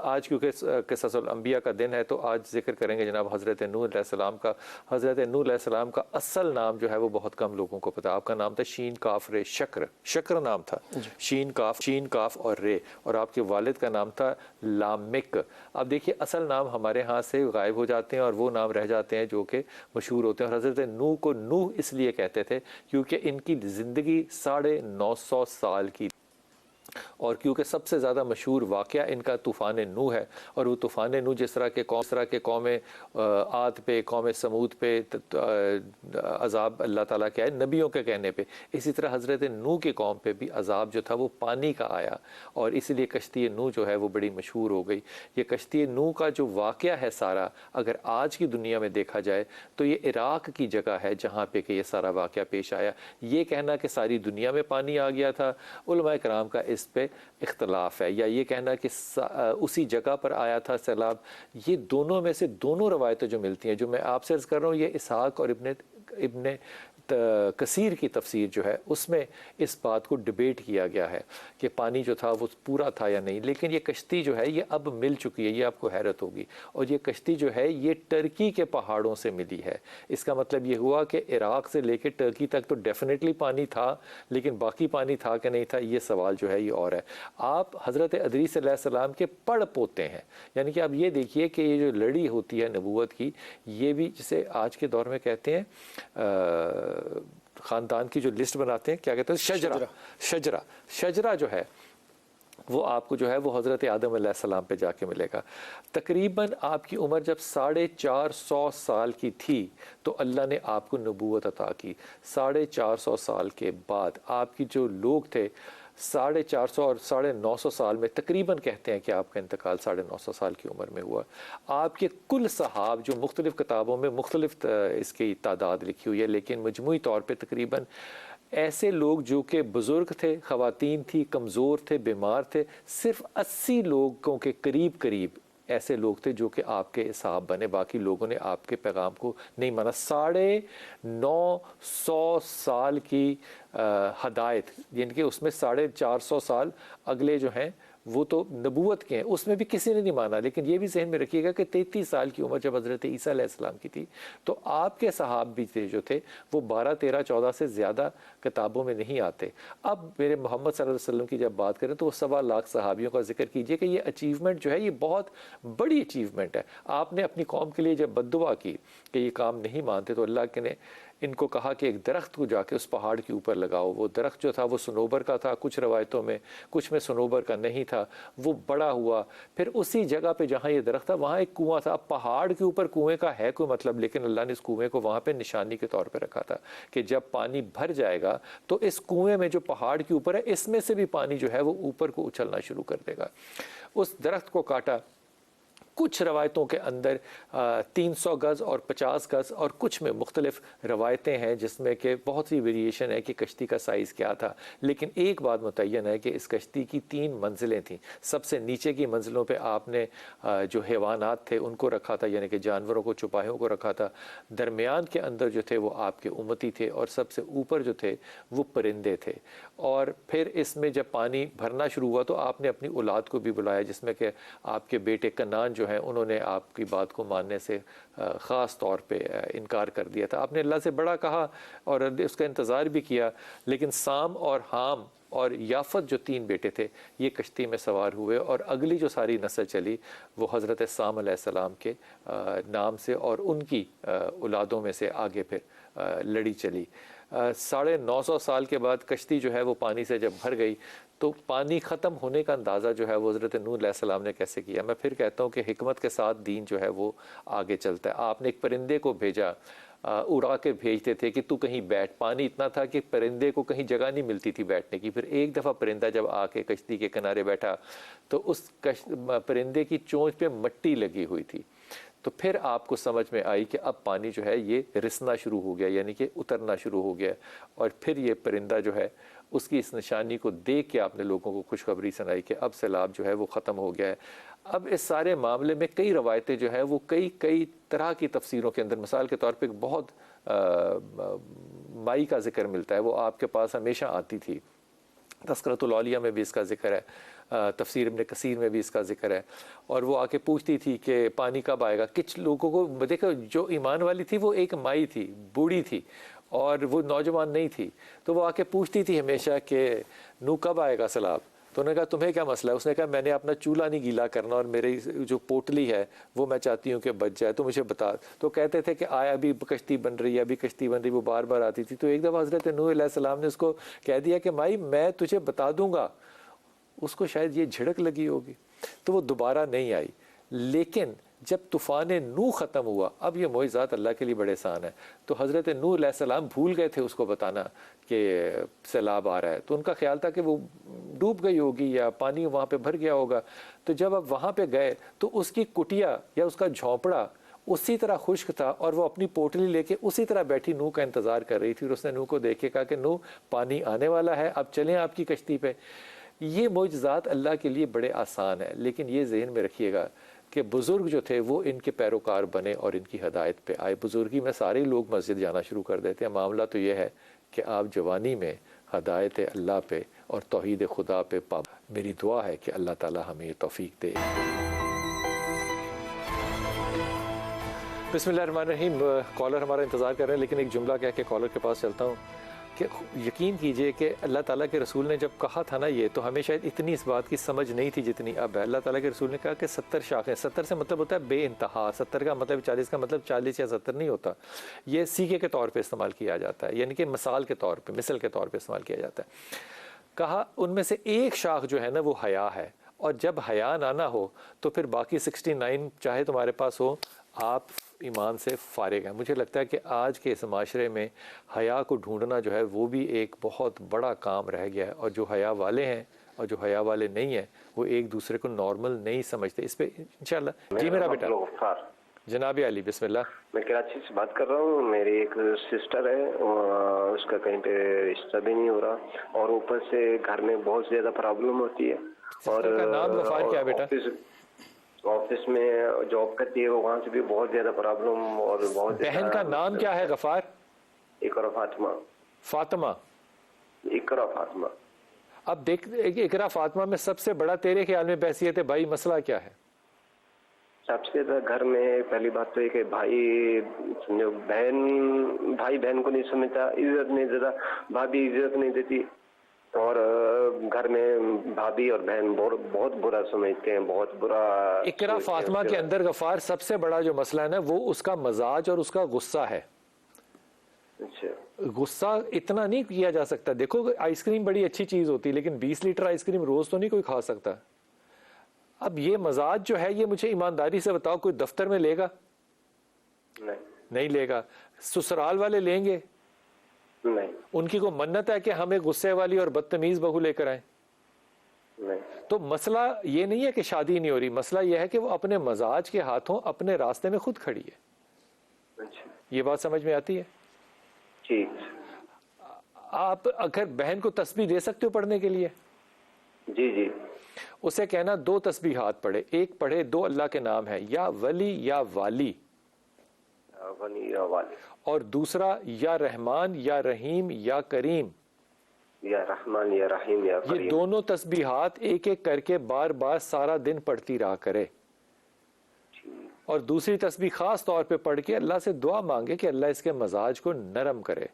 آج کیونکہ قصص الانبیاء کا دن ہے تو آج ذکر کریں گے جناب حضرت نوح علیہ السلام کا۔ حضرت نوح علیہ السلام کا اصل نام جو ہے وہ بہت کم لوگوں کو پتا۔ آپ کا نام تھا شین کاف رے، شکر نام تھا، شین کاف اور رے، اور آپ کے والد کا نام تھا لامک۔ اب دیکھیے اصل نام ہمارے ہاں سے غائب ہو جاتے ہیں اور وہ نام رہ جاتے ہیں جو کہ مشہور ہوتے ہیں۔ اور حضرت نوح کو نوح اس لیے کہتے تھے کیونکہ ان کی زندگی 950 سال کی، اور کیونکہ سب سے زیادہ مشہور واقعہ ان کا طوفان نوح ہے، اور وہ طوفان نوح جس طرح کے قوم عاد پہ، قوم سمود پہ عذاب اللہ تعالیٰ کے آئے نبیوں کے کہنے پہ، اسی طرح حضرت نوح کے قوم پہ بھی عذاب جو تھا وہ پانی کا آیا، اور اس لیے کشتی نوح جو ہے وہ بڑی مشہور ہو گئی۔ یہ کشتی نوح کا جو واقعہ ہے سارا، اگر آج کی دنیا میں دیکھا جائے تو یہ عراق کی جگہ ہے جہاں پہ کہ یہ سارا واقعہ پیش آیا۔ یہ کہنا کہ ساری دنیا میں پانی آ گیا تھا، علماء کرام کا اس پہ اختلاف ہے، یا یہ کہنا کہ اسی جگہ پر آیا تھا سیلاب۔ یہ دونوں میں سے دونوں روایتیں جو ملتی ہیں، جو میں آپ سے عرض کر رہا ہوں، یہ اسحاق اور ابن کثیر کی تفسیر جو ہے اس میں اس بات کو ڈیبیٹ کیا گیا ہے کہ پانی جو تھا وہ پورا تھا یا نہیں، لیکن یہ کشتی جو ہے یہ اب مل چکی ہے، یہ آپ کو حیرت ہوگی، اور یہ کشتی جو ہے یہ ٹرکی کے پہاڑوں سے ملی ہے۔ اس کا مطلب یہ ہوا کہ عراق سے لے کے ٹرکی تک تو ڈیفینیٹلی پانی تھا، لیکن باقی پانی تھا کہ نہیں تھا یہ سوال جو ہے یہ اور ہے۔ آپ حضرت ادریس علیہ السلام کے پڑ پوتے ہیں، یعنی کہ آپ یہ دیکھیے کہ یہ جو لڑی ہوتی ہے نبوت کی، یہ بھی جسے آج کے دور میں کہتے ہیں خاندان کی جو لسٹ بناتے ہیں، کیا کہتے ہیں، شجرہ جو ہے وہ آپ کو جو ہے وہ حضرت آدم علیہ السلام پہ جا کے ملے گا۔ تقریباً آپ کی عمر جب 450 سال کی تھی تو اللہ نے آپ کو نبوت عطا کی۔ 450 سال کے بعد آپ کی جو لوگ تھے 450 اور 950 سال میں تقریباً کہتے ہیں کہ آپ کا انتقال 950 سال کی عمر میں ہوا۔ آپ کے کل صحاب جو مختلف کتابوں میں مختلف اس کی تعداد لکھی ہوئی ہے، لیکن مجموعی طور پہ تقریباً ایسے لوگ جو کہ بزرگ تھے، خواتین تھی، کمزور تھے، بیمار تھے، صرف 80 لوگوں کے قریب ایسے لوگ تھے جو کہ آپ کے صحاب بنے، باقی لوگوں نے آپ کے پیغام کو نہیں مانا۔ 950 سال کی ہدایت، یعنی کہ اس میں 450 سال اگلے جو ہیں وہ تو نبوت کے ہیں، اس میں بھی کسی نے نہیں مانا۔ لیکن یہ بھی ذہن میں رکھیے گا کہ 33 سال کی عمر جب حضرت عیسیٰ علیہ السلام کی تھی تو آپ کے صحاب بھی تھے جو تھے وہ 12، 13، 14 سے زیادہ کتابوں میں نہیں آتے۔ اب میرے محمد صلی اللہ علیہ وسلم کی جب بات کریں تو وہ 1.25 لاکھ صحابیوں کا ذکر کیجئے کہ یہ اچیومنٹ جو ہے یہ بہت بڑی اچیومنٹ ہے۔ آپ نے اپنی قوم کے لیے جب بد دعا کی کہ یہ کام نہیں مانتے تو اللہ کے نے ان کو کہا کہ ایک درخت کو جا کے اس پہاڑ کے اوپر لگاؤ۔ وہ درخت جو تھا وہ صنوبر کا تھا، کچھ روایتوں میں، کچھ میں صنوبر کا نہیں تھا، وہ بڑا ہوا۔ پھر اسی جگہ پہ جہاں یہ درخت تھا وہاں ایک کنواں تھا۔ اب پہاڑ کے اوپر کنویں کا ہے کوئی مطلب، لیکن اللہ نے اس کنویں کو وہاں پہ نشانی کے طور پہ رکھا تھا کہ جب پانی بھر جائے گا تو اس کنویں میں جو پہاڑ کے اوپر ہے اس میں سے بھی پانی جو ہے وہ اوپر کو اچھلنا شروع کر دے گا۔ اس درخت کو کاٹا۔ کچھ روایتوں کے اندر 300 گز اور 50 گز، اور کچھ میں مختلف روایتیں ہیں جس میں کہ بہت سی ویریشن ہے کہ کشتی کا سائز کیا تھا، لیکن ایک بات متعین ہے کہ اس کشتی کی 3 منزلیں تھیں۔ سب سے نیچے کی منزلوں پہ آپ نے جو حیوانات تھے ان کو رکھا تھا، یعنی کہ جانوروں کو، چوپایوں کو رکھا تھا۔ درمیان کے اندر جو تھے وہ آپ کے امتی تھے، اور سب سے اوپر جو تھے وہ پرندے تھے۔ اور پھر اس میں جب پانی بھرنا شروع ہوا تو آپ نے اپنی اولاد کو بھی بلایا، جس میں کہ آپ کے بیٹے کنعان جو ہیں انہوں نے آپ کی بات کو ماننے سے خاص طور پہ انکار کر دیا تھا۔ آپ نے اللہ سے بڑا کہا اور اس کا انتظار بھی کیا، لیکن سام اور حام اور یافت جو 3 بیٹے تھے یہ کشتی میں سوار ہوئے، اور اگلی جو ساری نسل چلی وہ حضرت سام علیہ السلام کے نام سے اور ان کی اولادوں میں سے آگے پھر لڑی چلی۔ 950 سال کے بعد کشتی جو ہے وہ پانی سے جب بھر گئی تو پانی ختم ہونے کا اندازہ جو ہے وہ حضرت نوح علیہ السلام نے کیسے کیا؟ میں پھر کہتا ہوں کہ حکمت کے ساتھ دین جو ہے وہ آگے چلتا ہے۔ آپ نے ایک پرندے کو بھیجا، اڑا کے بھیجتے تھے کہ تو کہیں بیٹھ۔ پانی اتنا تھا کہ پرندے کو کہیں جگہ نہیں ملتی تھی بیٹھنے کی۔ پھر ایک دفعہ پرندہ جب آ کے کشتی کے کنارے بیٹھا تو اس پرندے کی چونچ پہ مٹی لگی ہوئی تھی، تو پھر آپ کو سمجھ میں آئی کہ اب پانی جو ہے یہ رسنا شروع ہو گیا، یعنی کہ اترنا شروع ہو گیا، اور پھر یہ پرندہ جو ہے اس کی اس نشانی کو دیکھ کے آپ نے لوگوں کو خوشخبری سنائی کہ اب سیلاب جو ہے وہ ختم ہو گیا ہے۔ اب اس سارے معاملے میں کئی روایتیں جو ہے وہ کئی طرح کی تفسیروں کے اندر، مثال کے طور پہ ایک بہت مائی کا ذکر ملتا ہے، وہ آپ کے پاس ہمیشہ آتی تھی، تذکرۃ الاولیاء میں بھی اس کا ذکر ہے۔ تفسیر ابن کثیر میں بھی اس کا ذکر ہے. اور وہ آ کے پوچھتی تھی کہ پانی کب آئے گا. کچھ لوگوں کو دیکھو جو ایمان والی تھی وہ ایک مائی تھی, بوڑھی تھی, اور وہ نوجوان نہیں تھی, تو وہ آ کے پوچھتی تھی ہمیشہ کہ نو کب آئے گا سیلاب. تو انہوں نے کہا تمہیں کیا مسئلہ ہے؟ اس نے کہا میں نے اپنا چولہا نہیں گیلا کرنا اور میری جو پوٹلی ہے وہ میں چاہتی ہوں کہ بچ جائے, تو مجھے بتا. تو کہتے تھے کہ آیا ابھی کشتی بن رہی ہے, ابھی کشتی بن رہی, وہ بار بار آتی تھی. تو ایک دفعہ حضرت نوح علیہ السلام نے اس کو کہہ دیا کہ مائی میں تجھے بتا دوں گا. اس کو شاید یہ جھڑک لگی ہوگی تو وہ دوبارہ نہیں آئی. لیکن جب طوفان نوح ختم ہوا, اب یہ معجزات اللہ کے لیے بڑے آسان ہے, تو حضرت نوح علیہ السلام بھول گئے تھے اس کو بتانا کہ سیلاب آ رہا ہے. تو ان کا خیال تھا کہ وہ ڈوب گئی ہوگی یا پانی وہاں پہ بھر گیا ہوگا. تو جب اب وہاں پہ گئے تو اس کی کٹیا یا اس کا جھونپڑا اسی طرح خشک تھا, اور وہ اپنی پوٹلی لے کے اسی طرح بیٹھی نوح کا انتظار کر رہی تھی. اور اس نے نوح کو دیکھ کے کہا کہ نوح پانی آنے والا ہے, اب چلیں آپ کی کشتی پہ. یہ معجزات اللہ کے لیے بڑے آسان ہیں, لیکن یہ ذہن میں رکھیے گا کہ بزرگ جو تھے وہ ان کے پیروکار بنے اور ان کی ہدایت پہ آئے. بزرگی میں سارے لوگ مسجد جانا شروع کر دیتے ہیں. معاملہ تو یہ ہے کہ آپ جوانی میں ہدایت اللہ پہ اور توحید خدا پہ میری دعا ہے کہ اللہ تعالی ہمیں یہ توفیق دے. بسم اللہ الرحمن الرحیم. کالر ہمارا انتظار کر رہے ہیں, لیکن ایک جملہ کہہ کے کالر کے پاس چلتا ہوں کہ یقین کیجئے کہ اللہ تعالیٰ کے رسول نے جب کہا تھا نا یہ, تو ہمیں شاید اتنی اس بات کی سمجھ نہیں تھی جتنی اب ہے. اللہ تعالیٰ کے رسول نے کہا کہ 70 شاخیں, 70 سے مطلب ہوتا ہے بے انتہا, 70 کا مطلب 40 کا مطلب 40 یا 70 نہیں ہوتا. یہ سیکھے کے طور پہ استعمال کیا جاتا ہے, یعنی کہ مثال کے طور پہ, مثل کے طور پہ استعمال کیا جاتا ہے. کہا ان میں سے ایک شاخ جو ہے نا وہ حیا ہے, اور جب حیا نہ ہو تو پھر باقی 69 چاہے تمہارے پاس ہو, آپ ایمان سے فارغ ہیں. مجھے لگتا ہے کہ آج کے اس معاشرے میں حیا کو ڈھونڈنا جو ہے وہ بھی ایک بہت بڑا کام رہ گیا ہے, اور جو حیا والے ہیں اور جو حیا والے نہیں ہیں وہ ایک دوسرے کو نارمل نہیں سمجھتے. اس پہ انشاءاللہ. جی میرا بیٹا جناب علی, بسم اللہ. میں کراچی سے بات کر رہا ہوں. میری ایک سسٹر ہے, اس کا کہیں پہ رشتہ بھی نہیں ہو رہا, اور اوپر سے گھر میں بہت زیادہ پرابلم ہوتی ہے. اور نام غفار کیا ہے بیٹا؟ آفس میں جاب کرتی ہے, وہاں سے بھی بہت زیادہ پرابلم. اور بہت بہن کا نام کیا ہے غفار؟ اقرا فاطمہ. فاطمہ, اقرا فاطمہ. اب دیکھ اقرا فاطمہ میں سب سے بڑا تیرے خیال میں بحثیت ہے بھائی مسئلہ کیا ہے؟ سب سے زیادہ گھر میں پہلی بات تو یہ کہ بھائی بہن کو نہیں سمجھتا, عزت نہیں دیتا, بھابھی عزت نہیں دیتی, اور گھر میں بھابھی اور بہن بہت برا سمجھتے ہیں, بہت برا. اقرا فاطمہ کے اندر غفار سب سے بڑا جو مسئلہ ہے نا وہ اس کا مزاج اور اس کا غصہ ہے. اچھا, غصہ اتنا نہیں کیا جا سکتا. دیکھو آئس کریم بڑی اچھی چیز ہوتی ہے, لیکن 20 لیٹر آئس کریم روز تو نہیں کوئی کھا سکتا. اب یہ مزاج جو ہے یہ مجھے ایمانداری سے بتاؤ کوئی دفتر میں لے گا؟ نہیں لے گا. سسرال والے لیں گے؟ نہیں. ان کی کوئی منت ہے کہ ہمیں غصے والی اور بدتمیز بہو لے کر آئیں؟ نہیں. تو مسئلہ یہ نہیں ہے کہ شادی نہیں ہو رہی, مسئلہ یہ ہے کہ وہ اپنے مزاج کے ہاتھوں اپنے راستے میں خود کھڑی ہے. اچھا, یہ بات سمجھ میں آتی ہے؟ ٹھیک. آپ اگر بہن کو تسبیح دے سکتے ہو پڑھنے کے لیے؟ جی جی. اسے کہنا 2 تسبیحات پڑھے, ایک پڑھے 2 اللہ کے نام ہے, یا ولی یا والی, اور دوسرا یا رحمان یا رحیم یا کریم. یا رحمان یا رحیم یا کریم. یہ دونوں تسبیحات ایک ایک کر کے بار بار سارا دن پڑھتی رہا کرے, اور دوسری تسبیح خاص طور پہ پڑھ کے اللہ سے دعا مانگے کہ اللہ اس کے مزاج کو نرم کرے.